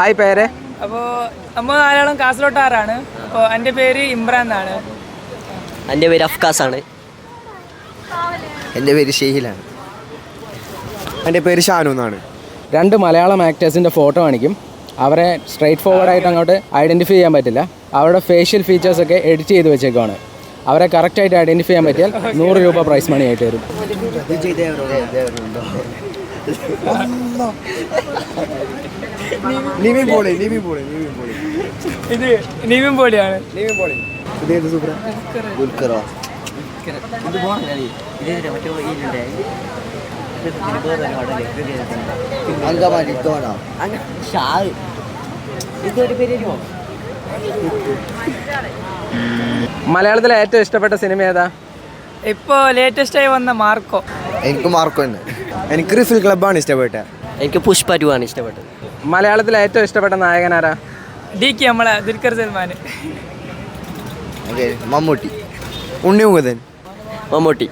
Hi പേര്? അപ്പോൾ നമ്മൾ നാലാളും കാസർഗോട്ടാറാണ്. അപ്പോൾ എൻ്റെ പേര് ഇമ്രാൻ എന്നാണ്. എൻ്റെ പേര് അഫ്കാസ് ആണ്. എൻ്റെ പേര് ഷെഹിലാണ്. എൻ്റെ പേര് ഷാനു എന്നാണ്. 2 മലയാളം ആക്ടേഴ്സിൻ്റെ ഫോട്ടോ കാണിക്കും. അവരെ സ്ട്രൈറ്റ് ഫോർവേഡായിട്ട് അങ്ങോട്ട് ഐഡൻറ്റിഫൈ ചെയ്യാൻ പറ്റില്ല. അവരുടെ ഫേഷ്യൽ ഫീച്ചേഴ്സൊക്കെ എഡിറ്റ് ചെയ്ത് വെച്ചേക്കുവാണ്. അവരെ കറക്റ്റായിട്ട് ഐഡൻറ്റിഫൈ ചെയ്യാൻ പറ്റിയാൽ 100 രൂപ പ്രൈസ് മണി ആയിട്ട് വരും. ഇത് നിവിൻ പോളിയാണ്. മലയാളത്തിലെ ഏറ്റവും ഇഷ്ടപ്പെട്ട സിനിമ ഏതാ? ഇപ്പോൾ ലേറ്റസ്റ്റായി വന്ന മാർക്കോ. എനിക്ക് മാർക്കോ തന്നെ. എനിക്ക് റിഫിൽ ക്ലബ്ബാണ് ഇഷ്ടപ്പെട്ടത്. എനിക്ക് പുഷ്പ 2 ആണ് ഇഷ്ടപ്പെട്ടത്. മലയാളത്തിലെ ഏറ്റവും ഇഷ്ടപ്പെട്ട നായകനാരാ? DK നമ്മളെ ദുൽഖർ സൽമാൻ. മമ്മൂട്ടി. ഉണ്ണി മുകുന്ദൻ. മമ്മൂട്ടി.